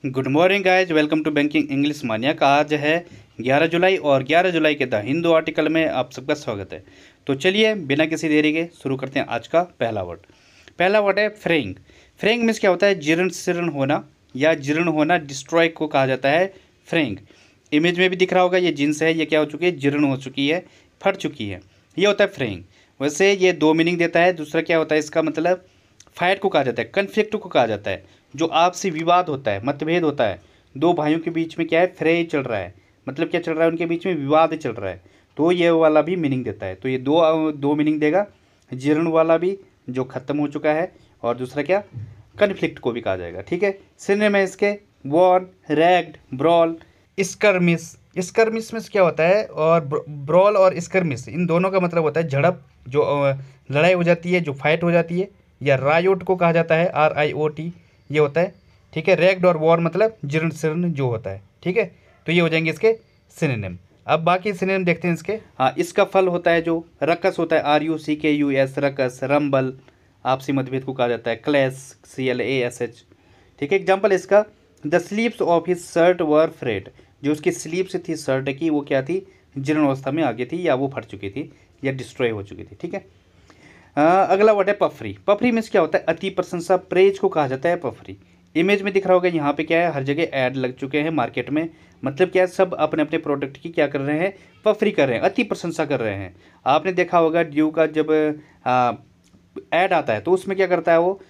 Good morning guys, welcome to banking English mania का। आज है 11 जुलाई और 11 जुलाई के द हिंदू आर्टिकल में आप सबका स्वागत है। तो चलिए बिना किसी देरी के शुरू करते हैं आज का पहला वर्ड। पहला वर्ड है फ्रेइंग। फ्रेइंग मीन्स क्या होता है? जीर्ण शीर्ण होना या जीर्ण होना, डिस्ट्रॉय को कहा जाता है फ्रेइंग। इमेज में भी दिख रहा होगा, ये जींस है, ये क्या हो चुकी है? जीर्ण हो चुकी है, फट चुकी है, ये होता है फ्रेइंग। वैसे ये दो मीनिंग देता है। दूसरा क्या होता है इसका मतलब? फाइट को कहा जाता है, कन्फ्लिक्ट को कहा जाता है। जो आपसी विवाद होता है, मतभेद होता है, दो भाइयों के बीच में क्या है? फ्रे चल रहा है, मतलब क्या चल रहा है? उनके बीच में विवाद चल रहा है, तो ये वाला भी मीनिंग देता है। तो ये दो मीनिंग देगा, जीर्ण वाला भी जो खत्म हो चुका है, और दूसरा क्या? कन्फ्लिक्ट को भी कहा जाएगा। ठीक है, सिनोनिम है इसके वॉर, रैग्ड, ब्रॉल, स्कर्मिस। स्कर्मिस में क्या होता है? और ब्रॉल और स्कर्मिस, इन दोनों का मतलब होता है झड़प, जो लड़ाई हो जाती है, जो फाइट हो जाती है, या रायोट को कहा जाता है, RIOT, ये होता है। ठीक है, रैग्ड और वॉर मतलब जीर्ण शीर्ण जो होता है। ठीक है, तो ये हो जाएंगे इसके सिनोनिम। अब बाकी सिनोनिम देखते हैं इसके। हाँ, इसका फल होता है जो रकस होता है, RUCKUS, रकस, रंबल, आपसी मतभेद को कहा जाता है, क्लैश, CLASH। ठीक है, एग्जाम्पल इसका, the sleeves of his shirt were frayed. जो उसकी स्लीव्स थी शर्ट की, वो क्या थी? जीर्ण अवस्था में आ गई थी, या वो फट चुकी थी, या डिस्ट्रॉय हो चुकी थी। ठीक है, अगला वर्ड है पफरी। पफरी मीन्स क्या होता है? अति प्रशंसा, प्रेज को कहा जाता है पफरी। इमेज में दिख रहा होगा, यहाँ पे क्या है? हर जगह ऐड लग चुके हैं मार्केट में। मतलब क्या है? सब अपने अपने प्रोडक्ट की क्या कर रहे हैं? पफरी कर रहे हैं, अति प्रशंसा कर रहे हैं। आपने देखा होगा ड्यू का जब ऐड आता है तो उसमें क्या करता है वो?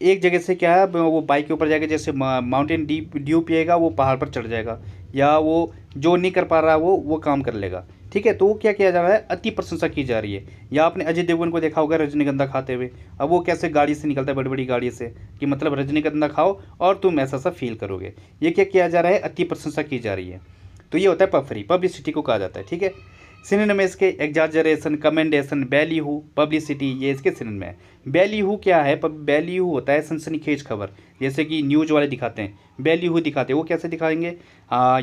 एक जगह से क्या है, वो बाइक के ऊपर जाएगा, जैसे माउंटेन ड्यू पिएगा, वो पहाड़ पर चढ़ जाएगा, या वो जो नहीं कर पा रहा वो काम कर लेगा। ठीक है, तो वो क्या किया जा रहा है? अति प्रशंसा की जा रही है। या आपने अजय देवगन को देखा होगा रजनीगंधा खाते हुए। अब वो कैसे गाड़ी से निकलता है, बड़ी बड़ी गाड़ी से, कि मतलब रजनीगंधा खाओ और तुम ऐसा सा फील करोगे। ये क्या किया जा रहा है? अति प्रशंसा की जा रही है। तो ये होता है पफरी, पब्लिसिटी को कहा जाता है। ठीक है, सिनोनिम में इसके एग्जाजरेशन, कमेंडेशन, बैलीहू, पब्लिसिटी, ये इसके सिनोनिम में है। बैलीहू क्या है? बैलीहू होता है सनसनीखेज खबर, जैसे कि न्यूज़ वाले दिखाते हैं, बैलीहू दिखाते हैं। वो कैसे दिखाएंगे?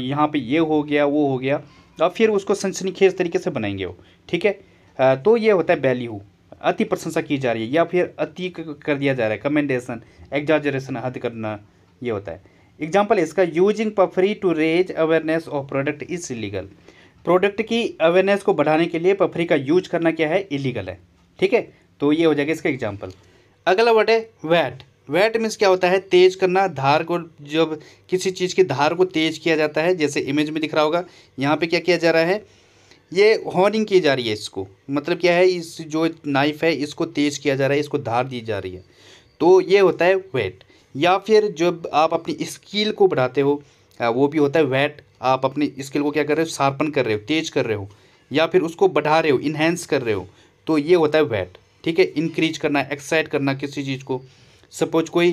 यहाँ पे ये हो गया, वो हो गया, और फिर उसको सनसनीखेज तरीके से बनाएंगे वो। ठीक है, तो ये होता है बैलीहू, अति प्रशंसा की जा रही है, या फिर अति कर दिया जा रहा है। कमेंडेशन, एग्जाजरेशन, हद करना, ये होता है। एग्जाम्पल इसका, using puffery to raise awareness of product is illegal. Product की अवेयरनेस को बढ़ाने के लिए पफरी का यूज करना क्या है? इलीगल है। ठीक है, तो ये हो जाएगा इसका एग्जाम्पल। अगला वर्ड है वैट। वैट मीन्स क्या होता है? तेज करना, धार को, जब किसी चीज़ की धार को तेज किया जाता है, जैसे इमेज में दिख रहा होगा, यहाँ पे क्या किया जा रहा है? ये हॉर्निंग की जा रही है इसको। मतलब क्या है? इस जो नाइफ है इसको तेज किया जा रहा है, इसको धार दी जा रही है, तो ये होता है वैट। या फिर जब आप अपनी स्किल को बढ़ाते हो, वो भी होता है वैट। आप अपनी स्किल को क्या कर रहे हो? शार्पन कर रहे हो, तेज कर रहे हो, या फिर उसको बढ़ा रहे हो, इन्हेंस कर रहे हो, तो ये होता है वैट। ठीक है, इंक्रीज करना, एक्साइट करना किसी चीज़ को। सपोज कोई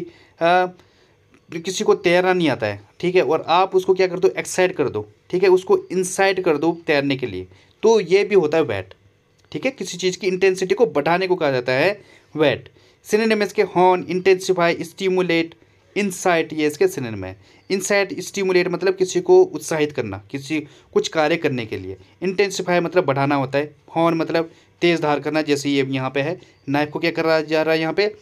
किसी को तैरना नहीं आता है, ठीक है, और आप उसको क्या कर दो? एक्साइट कर दो। ठीक है, उसको इंसाइट कर दो तैरने के लिए, तो ये भी होता है वैट। ठीक है, किसी चीज़ की इंटेंसिटी को बढ़ाने को कहा जाता है वैट। सिनोनिम इसके हॉर्न, इंटेंसिफाई, स्टिमुलेट, इंसाइट, ये इसके सिनोनिम है। इंसाइट, स्टिमुलेट मतलब किसी को उत्साहित करना, किसी कुछ कार्य करने के लिए। इंटेंसिफाई मतलब बढ़ाना होता है। हॉर्न मतलब तेज धार करना, जैसे ये यहाँ पे है, नाइफ को क्या करा जा रहा है? यहाँ पे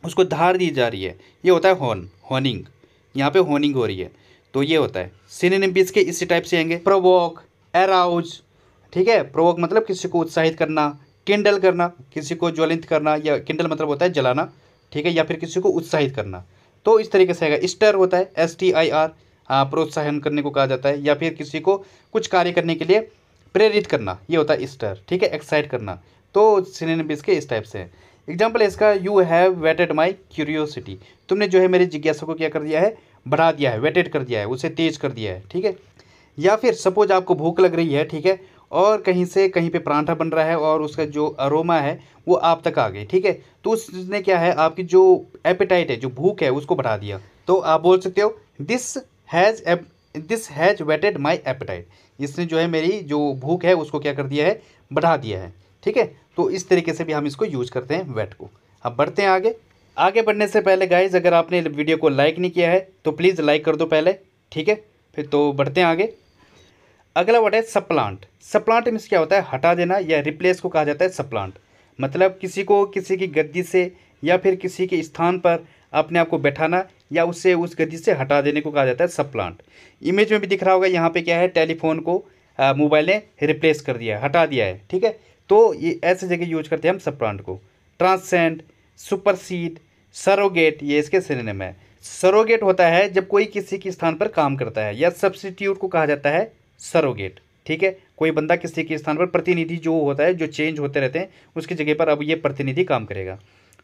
उसको धार दी जा रही है, ये होता है हॉर्न, हॉर्निंग। यहाँ पे हॉर्निंग हो रही है, तो ये होता है। सिनोनिम भी इसके इसी टाइप से आएंगे, प्रोवोक, एराउज। ठीक है, प्रोवोक मतलब किसी को उत्साहित करना, किंडल करना, किसी को ज्वलित करना, या किंडल मतलब होता है जलाना। ठीक है, या फिर किसी को उत्साहित करना, तो इस तरीके से आएगा। स्टर होता है STIR, प्रोत्साहन करने को कहा जाता है, या फिर किसी को कुछ कार्य करने के लिए प्रेरित करना, ये होता है स्टर। ठीक है, एक्साइट करना, तो सिनोनिम भी इसके इस टाइप से है। एग्जाम्पल इसका, you have waited my curiosity. तुमने जो है मेरी जिज्ञासा को क्या कर दिया है? बढ़ा दिया है, वेटेड कर दिया है, उसे तेज कर दिया है। ठीक है, या फिर सपोज आपको भूख लग रही है, ठीक है, और कहीं से कहीं पे पराठा बन रहा है, और उसका जो अरोमा है वो आप तक आ गई। ठीक है, तो उसने क्या है? आपकी जो एपेटाइट है, जो भूख है, उसको बढ़ा दिया। तो आप बोल सकते हो this has whetted my appetite. इसने जो है मेरी जो भूख है उसको क्या कर दिया है? बढ़ा दिया है। ठीक है, तो इस तरीके से भी हम इसको यूज करते हैं वेट को। अब बढ़ते हैं आगे। आगे बढ़ने से पहले गाइज, अगर आपने वीडियो को लाइक नहीं किया है तो प्लीज़ लाइक कर दो पहले। ठीक है, फिर तो बढ़ते हैं आगे। अगला वर्ड है सप्लांट। सप्लांट मीन्स क्या होता है? हटा देना, या रिप्लेस को कहा जाता है सप्लांट। मतलब किसी को किसी की गद्दी से या फिर किसी के स्थान पर अपने आप को बैठाना, या उससे उस गति से हटा देने को कहा जाता है सप्लांट। इमेज में भी दिख रहा होगा, यहाँ पे क्या है, टेलीफोन को मोबाइल ने रिप्लेस कर दिया है, हटा दिया है, ठीक है। तो ये ऐसे जगह यूज करते हैं हम सप्लांट को। ट्रांसेंड, सुपरसीड, सरोगेट, ये इसके सिनोनिम है। सरोगेट होता है जब कोई किसी के स्थान पर काम करता है, या सब्स्टिट्यूट को कहा जाता है सरोगेट, ठीक है। कोई बंदा किसी के स्थान पर, प्रतिनिधि जो होता है, जो चेंज होते रहते हैं, उसकी जगह पर अब ये प्रतिनिधि काम करेगा,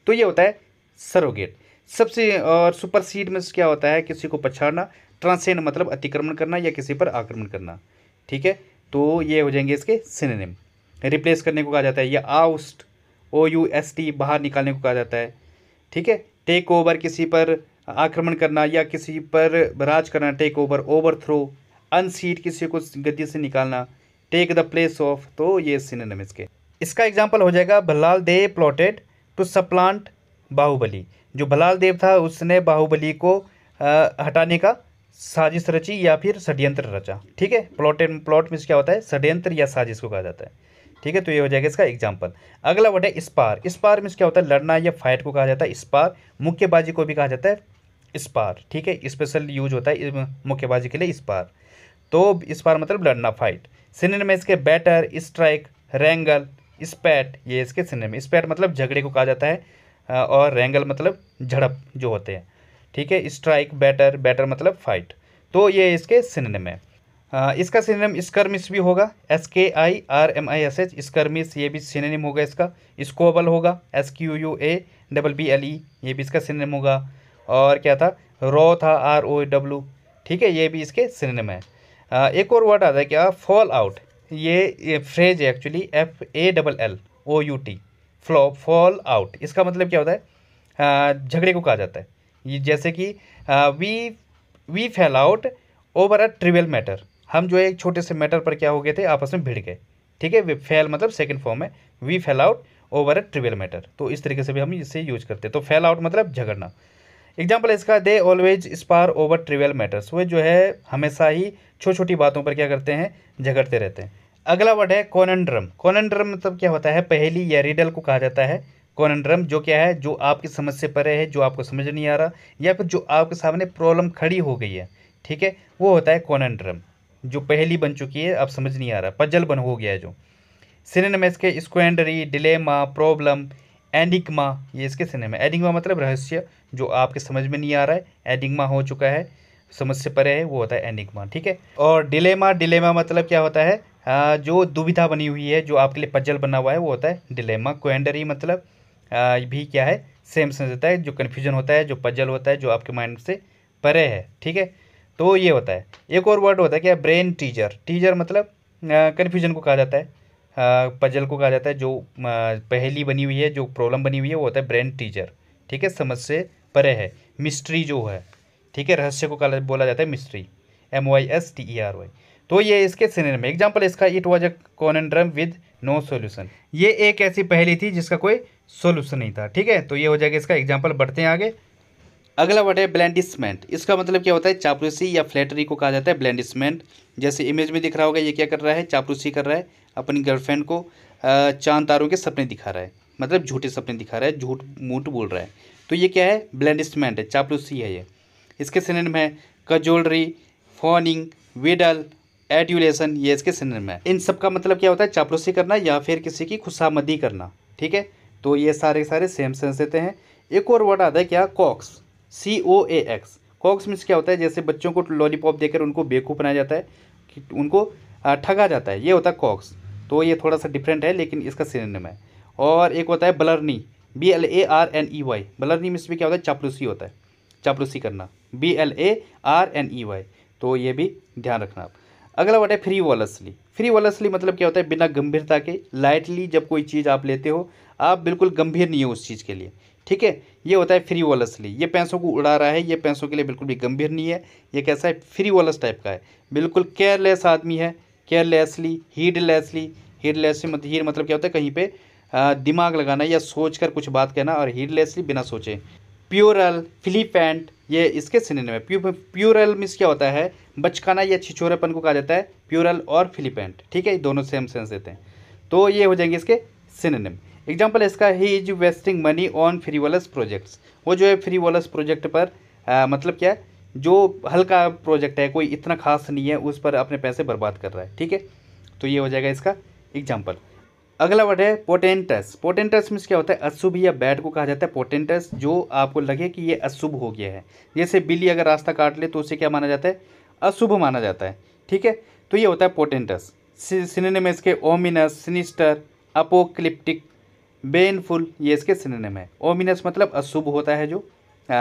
तो ये होता है सरोगेट। सबसे और सुपरसीड में क्या होता है, किसी को पछाड़ना। ट्रांसेंड मतलब अतिक्रमण करना या किसी पर आक्रमण करना, ठीक है। तो ये हो जाएंगे इसके सिनोनिम। रिप्लेस करने को कहा जाता है, या आउस्ट, OUST, बाहर निकालने को कहा जाता है, ठीक है। टेक ओवर, किसी पर आक्रमण करना या किसी पर राज करना, टेक ओवर। ओवरथ्रो, अनसीट, किसी को गद्दी से निकालना। टेक द प्लेस ऑफ, तो ये सिनोनिम इसके। इसका एग्जाम्पल हो जाएगा भल्लाल देव प्लॉटेड टू सप्लांट बाहुबली। जो भल्लाल देव था उसने बाहुबली को हटाने का साजिश रची या फिर षड्यंत्र रचा, ठीक है। प्लॉट में क्या होता है, षड्यंत्र या साजिश को कहा जाता है, ठीक है। तो ये हो जाएगा इसका एग्जाम्पल। अगला वर्ड है स्पार। स्पार में क्या होता है, लड़ना या फाइट को कहा जाता है स्पार। मुक्केबाजी को भी कहा जाता है स्पार, ठीक है। स्पेशल यूज होता है मुक्केबाजी के लिए स्पार। तो स्पार मतलब लड़ना, फाइट। सिनोनिम में इसके बैटर, स्ट्राइक, रैंगल, स्पैट, ये इसके सिनोनिम। स्पैट मतलब झगड़े को कहा जाता है, और रैंगल मतलब झड़प जो होते हैं, ठीक है। स्ट्राइक, बैटर, बैटर मतलब फाइट। तो ये इसके सिनोनिम है। इसका सिनोनिम स्कर्मिश भी होगा, SKIRMISH, स्कर्मिश, ये भी सिनोनिम होगा इसका। स्क्वबल होगा, SQUABBLE, ये भी इसका सिनोनिम होगा। और क्या था, रॉ था, ROW, ठीक है, ये भी इसके सिनोनिम है। एक और वर्ड आता है क्या, फॉल आउट। ये फ्रेज है एक्चुअली, FALLOUT, फॉल आउट। इसका मतलब क्या होता है, झगड़े को कहा जाता है। ये जैसे कि we fell out over a trivial matter. हम जो है एक छोटे से मैटर पर क्या हो गए थे, आपस में भिड़ गए, ठीक है। फेल मतलब सेकंड फॉर्म है, we fell out over a trivial matter. तो इस तरीके से भी हम इसे यूज करते हैं। तो फेल आउट मतलब झगड़ना। एग्जाम्पल इसका, they always spar over trivial matters. वो जो है हमेशा ही छोटी छोटी बातों पर क्या करते हैं, झगड़ते रहते हैं। अगला वर्ड है कॉनंड्रम। कॉनंड्रम मतलब क्या होता है, पहेली या रिडल को कहा जाता है कॉनंड्रम। जो क्या है, जो आपकी समझ से परे है, जो आपको समझ नहीं आ रहा, या फिर जो आपके सामने प्रॉब्लम खड़ी हो गई है, ठीक है, वो होता है कॉनंड्रम। जो पहेली बन चुकी है, अब समझ नहीं आ रहा, पजल बन हो गया है जो। सिनोनिम में इसके स्क्वेंडरी, डिलेमा, प्रॉब्लम, एनिग्मा, ये इसके सिनोनिम है। एनिग्मा मतलब रहस्य, जो आपके समझ में नहीं आ रहा है, एनिग्मा हो चुका है, समझ से परे है, वो होता है एनिग्मा, ठीक है। और डिलेमा, डिलेमा मतलब क्या होता है, जो दुविधा बनी हुई है, जो आपके लिए पजल बना हुआ है, वो होता है डिलेमा। क्वेंडरी मतलब भी क्या है, सेम सेंस होता है, जो कन्फ्यूजन होता है, जो पजल होता है, जो आपके माइंड से परे है, ठीक है। तो ये होता है। एक और वर्ड होता है क्या, ब्रेन टीजर। टीजर मतलब कन्फ्यूजन को कहा जाता है, पजल को कहा जाता है, जो पहेली बनी हुई है, जो प्रॉब्लम बनी हुई है, वो होता है ब्रेन टीजर, ठीक है, समझ से परे है। मिस्ट्री जो है, ठीक है, रहस्य को बोला जाता है मिस्ट्री, MYSTERY। तो ये इसके सिनोनिम है। एग्जाम्पल इसका, it was a conundrum with no solution. ये एक ऐसी पहेली थी जिसका कोई सॉल्यूशन नहीं था, ठीक है। तो ये हो जाएगा इसका एग्जाम्पल। बढ़ते हैं आगे। अगला वर्ड है ब्लैंडिसमेंट। इसका मतलब क्या होता है, चापलूसी या फ्लैटरी को कहा जाता है ब्लैंडिसमेंट। जैसे इमेज में दिख रहा होगा, ये क्या कर रहा है, चापलूसी कर रहा है, अपनी गर्लफ्रेंड को चांद तारों के सपने दिखा रहा है, मतलब झूठे सपने दिखा रहा है, झूठ मूठ बोल रहा है। तो ये क्या है, ब्लैंडिसमेंट है, चापलूसी है ये। इसके सिनोनिम है कजोलरी, फॉनिंग, विडल, एड्यूलेशन, ये इसके सिनोनिम है। इन सब का मतलब क्या होता है, चापलूसी करना या फिर किसी की खुशामदी करना, ठीक है। तो ये सारे सारे सेम सेंस देते हैं। एक और वर्ड आता है क्या, कॉक्स, COAX। कॉक्स मीन्स क्या होता है, जैसे बच्चों को लॉलीपॉप देकर उनको बेवकूफ़ बनाया जाता है, कि उनको ठगा जाता है, ये होता है कॉक्स। तो ये थोड़ा सा डिफरेंट है, लेकिन इसका सिनोनिम है। और एक होता है ब्लरनी, BLARNEY। ब्लरनी मीन्स भी क्या होता है, चापलूसी होता है, चापलूसी करना, BLARNEY। तो ये भी ध्यान रखना आप। अगला वर्ड है फ्रीवॉलसली। फ्रीवॉलसली मतलब क्या होता है, बिना गंभीरता के, लाइटली जब कोई चीज़ आप लेते हो, आप बिल्कुल गंभीर नहीं हो उस चीज़ के लिए, ठीक है। ये होता है फ्रीवॉलसली। ये पैसों को उड़ा रहा है, ये पैसों के लिए बिल्कुल भी गंभीर नहीं है। ये कैसा है, फ्रीवॉलस टाइप का है, बिल्कुल केयरलेस आदमी है, केयरलेसली, हीडलेसली। हीडलेसली मतलब, हीड मतलब क्या होता है, कहीं पे दिमाग लगाना या सोच कर कुछ बात कहना, और हीडलेसली बिना सोचे। प्यूरल, फिलिपेंट, ये इसके सिनोनिम है। प्यूरल मीन्स क्या होता है, बचकाना या छिछोरेपन को कहा जाता है, प्यूरल और फिलिपेंट, ठीक है, दोनों सेम सेंस देते हैं। तो ये हो जाएंगे इसके सिनोनिम। एग्जाम्पल इसका, he is wasting money on frivolous projects. वो जो है फ्रीवॉलस प्रोजेक्ट पर मतलब क्या है, जो हल्का प्रोजेक्ट है, कोई इतना खास नहीं है, उस पर अपने पैसे बर्बाद कर रहा है। ठीक है, तो ये हो जाएगा इसका एग्जाम्पल। अगला वर्ड है पोटेंटस। पोटेंटस मीन्स क्या होता है, अशुभ या बैड को कहा जाता है पोटेंटस, जो आपको लगे कि ये अशुभ हो गया है। जैसे बिल्ली अगर रास्ता काट ले तो उसे क्या माना जाता है, अशुभ माना जाता है। ठीक है, तो ये होता है पोटेंटस। सिनोनिम में इसके ओमिनस, सिनिस्टर, अपोक्लिप्टिक, बेनफुल, ये इसके सिनोनिम है। ओमिनस मतलब अशुभ होता है,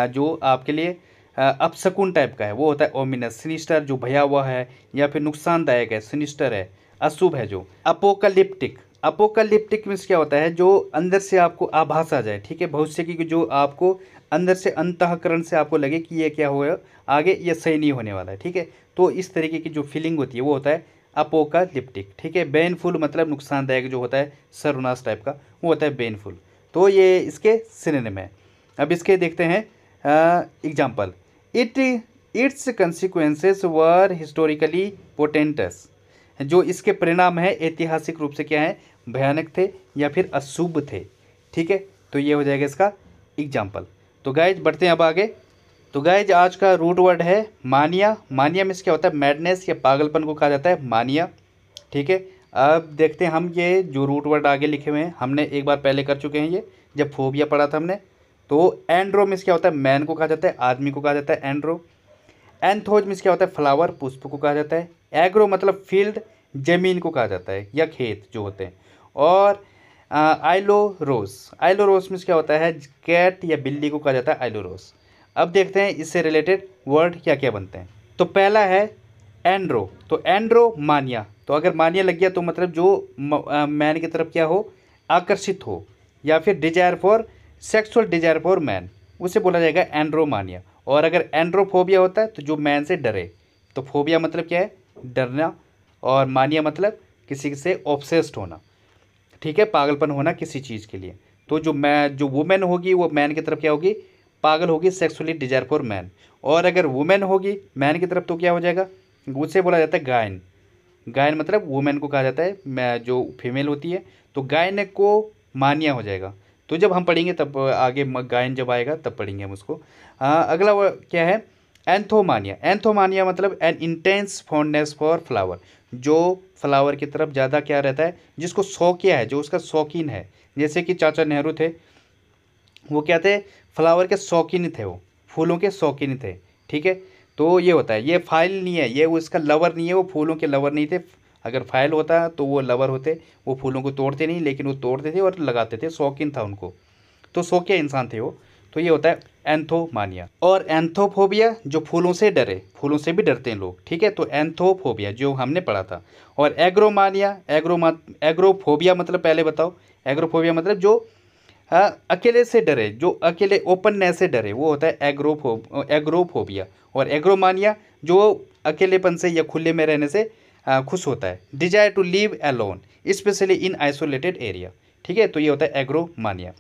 जो आपके लिए अपशकुन टाइप का है, वो होता है ओमिनस। सिनिस्टर जो भयावह है या फिर नुकसानदायक है, सिनिस्टर है, अशुभ है जो। अपोकलिप्टिक, अपोकलिप्टिक मीन्स क्या होता है, जो अंदर से आपको आभास आ जाए। ठीक है, भविष्य की जो आपको अंदर से अंतःकरण से आपको लगे कि ये क्या होगा आगे, ये सही नहीं होने वाला है। ठीक है, तो इस तरीके की जो फीलिंग होती है वो होता है अपोकलिप्टिक। ठीक है, बेनफुल मतलब नुकसानदायक जो होता है, सर्वनाश टाइप का, वो होता है बेनफुल। तो ये इसके सिनोनिम है। अब इसके देखते हैं example. Its consequences were historically portentous, जो इसके परिणाम है ऐतिहासिक रूप से क्या है, भयानक थे या फिर अशुभ थे। ठीक है, तो ये हो जाएगा इसका एग्जाम्पल। तो गाइज बढ़ते हैं अब आगे। तो गाइज आज का रूट वर्ड है मानिया। मानिया मीन्स क्या होता है, मैडनेस या पागलपन को कहा जाता है मानिया। ठीक है, अब देखते हैं हम ये जो रूट वर्ड आगे लिखे हुए हैं, हमने एक बार पहले कर चुके हैं ये, जब फोबिया पढ़ा था हमने। तो एंड्रो मीन्स क्या होता है, मैन को कहा जाता है, आदमी को कहा जाता है एंड्रो। एंथोज मीन्स क्या होता है, फ्लावर, पुष्प को कहा जाता है। एग्रो मतलब फील्ड, जमीन को कहा जाता है या खेत जो होते हैं। और आइलोरोस, आइलोरोस मीन्स क्या होता है, कैट या बिल्ली को कहा जाता है आइलोरोस। अब देखते हैं इससे रिलेटेड वर्ड क्या क्या बनते हैं। तो पहला है एंड्रो। तो एंड्रो मानिया, तो अगर मानिया लग गया तो मतलब जो मैन की तरफ क्या हो, आकर्षित हो, या फिर desire for, sexual desire for man, उसे बोला जाएगा एंड्रोमानिया। और अगर एंड्रोफोबिया होता है तो जो मैन से डरे, तो फोबिया मतलब क्या है, डरना, और मानिया मतलब किसी से ऑब्सेस्ड होना। ठीक है, पागलपन होना किसी चीज़ के लिए। तो जो वुमेन होगी वो मैन की तरफ क्या होगी, पागल होगी, सेक्सुअली डिजायर फॉर मैन। और अगर वुमेन होगी मैन की तरफ तो क्या हो जाएगा, उसे बोला जाता है गायन। गायन मतलब वुमेन को कहा जाता है, जो फीमेल होती है, तो गायन को मानिया हो जाएगा। तो जब हम पढ़ेंगे तब आगे गायन जब आएगा तब पढ़ेंगे हम उसको। अगला क्या है, एंथोमानिया। एंथोमानिया मतलब N intense fondness for flower, जो फ्लावर की तरफ ज़्यादा क्या रहता है, जिसको शौकिया है, जो उसका शौकीन है। जैसे कि चाचा नेहरू थे, वो क्या थे, फ्लावर के शौकीन थे, वो फूलों के शौकीन थे। ठीक है, तो ये होता है, ये फाइल नहीं है, ये उसका लवर नहीं है, वो फूलों के लवर नहीं थे। अगर फाइल होता तो वो लवर होते, वो फूलों को तोड़ते नहीं, लेकिन वो तोड़ते थे और लगाते थे, शौकीन था उनको, तो शौकिया इंसान थे वो। तो ये होता है एंथोमानिया। और एंथोफोबिया जो फूलों से डरे, फूलों से भी डरते हैं लोग। ठीक है, तो एंथोफोबिया जो हमने पढ़ा था। और एग्रोमानिया, एग्रोफोबिया मतलब पहले बताओ, एग्रोफोबिया मतलब जो अकेले से डरे, जो अकेले ओपननेस से डरे, वो होता है एग्रोफोबिया। और एग्रोमानिया जो अकेलेपन से या खुले में रहने से खुश होता है। Desire to live alone specially in isolated area. ठीक है, तो ये होता है एग्रोमानिया।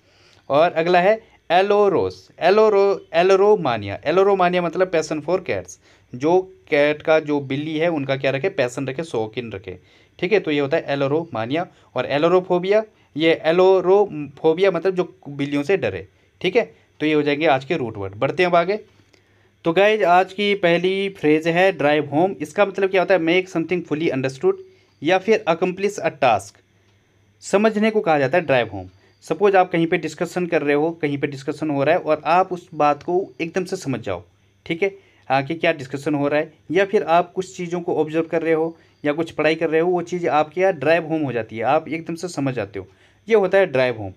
और अगला है एलोरोस, एलोरोमानिया। एलोरोमानिया मतलब पैसन फॉर कैट्स, जो कैट का, जो बिल्ली है उनका क्या रखे, पैसन रखे, शौकीन रखे। ठीक है, तो ये होता है एलोरोमानिया। और एलोरोफोबिया, ये एलोरोफोबिया मतलब जो बिल्लियों से डरे। ठीक है, तो ये हो जाएंगे आज के रूट वर्ड। बढ़ते हैं अब आगे। तो गाइज आज की पहली फ्रेज है ड्राइव होम। इसका मतलब क्या होता है, मेक समथिंग फुली अंडरस्टूड या फिर अकम्प्लिश अ टास्क, समझने को कहा जाता है ड्राइव होम। सपोज आप कहीं पे डिस्कशन कर रहे हो, कहीं पे डिस्कशन हो रहा है और आप उस बात को एकदम से समझ जाओ। ठीक है, कि क्या डिस्कशन हो रहा है, या फिर आप कुछ चीज़ों को ऑब्जर्व कर रहे हो या कुछ पढ़ाई कर रहे हो, वो चीज़ आपके यहाँ ड्राइव होम हो जाती है, आप एकदम से समझ जाते हो। ये होता है ड्राइव होम।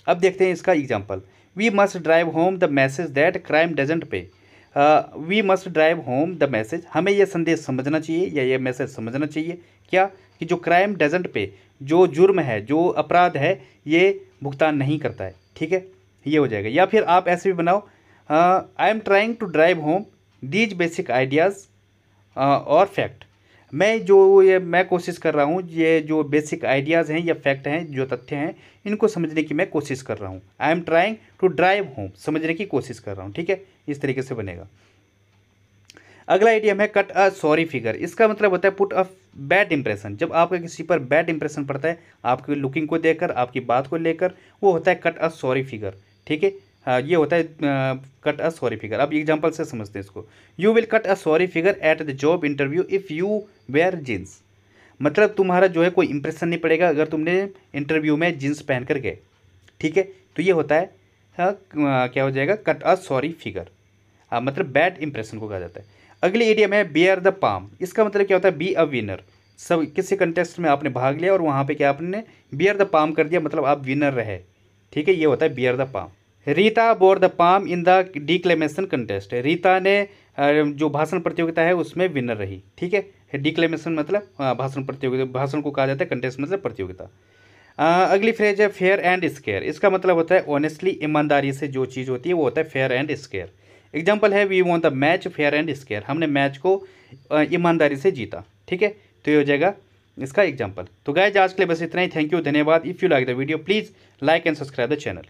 अब देखते हैं इसका example. We must drive home the message that crime doesn't pay. We must drive home the message, हमें यह संदेश समझना चाहिए या ये मैसेज समझना चाहिए क्या, कि जो क्राइम डजंट पे, जो जुर्म है, जो अपराध है, ये भुगतान नहीं करता है। ठीक है, ये हो जाएगा। या फिर आप ऐसे भी बनाओ, I am trying to drive home these basic ideas और फैक्ट। मैं कोशिश कर रहा हूँ, ये जो बेसिक आइडियाज़ हैं या फैक्ट हैं, जो तथ्य हैं, इनको समझने की मैं कोशिश कर रहा हूँ। I am trying to drive home, समझने की कोशिश कर रहा हूँ। ठीक है, इस तरीके से बनेगा। अगला आइडियम है कट अ सॉरी फिगर। इसका मतलब होता है पुट अ बैड इंप्रेशन। जब आपका किसी पर बैड इंप्रेशन पड़ता है, आपकी लुकिंग को देखकर, आपकी बात को लेकर, वो होता है कट अ सॉरी फिगर। ठीक है, ये होता है कट अ सॉरी फिगर। अब एग्जांपल से समझते हैं इसको। You will cut a sorry figure at the job interview if you wear jeans. मतलब तुम्हारा जो है कोई इंप्रेशन नहीं पड़ेगा अगर तुमने इंटरव्यू में जीन्स पहन कर गए, ठीक है। तो ये होता है क्या हो जाएगा, कट अ सॉरी फिगर। मतलब बैड इंप्रेशन को कहा जाता है। अगली इडियम है बियर द पाम। इसका मतलब क्या होता है, बी अ विनर। सब किसी कंटेस्ट में आपने भाग लिया और वहाँ पे क्या आपने बियर द पाम कर दिया, मतलब आप विनर रहे, ठीक है। ये होता है bear the palm. Rita bore the palm in the डिक्लेमेशन contest. Rita ने जो भाषण प्रतियोगिता है उसमें विनर रही, ठीक है। डिक्लेमेशन मतलब भाषण प्रतियोगिता, भाषण को कहा जाता है, कंटेस्ट मतलब प्रतियोगिता। अगली फ्रेज है फेयर एंड स्केयर। इसका मतलब होता है ऑनेस्टली, ईमानदारी से जो चीज़ होती है वो होता है फेयर एंड स्केयर। एग्जाम्पल है we want the match fair and square. हमने मैच को ईमानदारी से जीता, ठीक है। तो ये हो जाएगा इसका एग्जाम्पल। तो गाइस आज के लिए बस इतना ही। थैंक यू, धन्यवाद। If you like the video please like and subscribe the channel.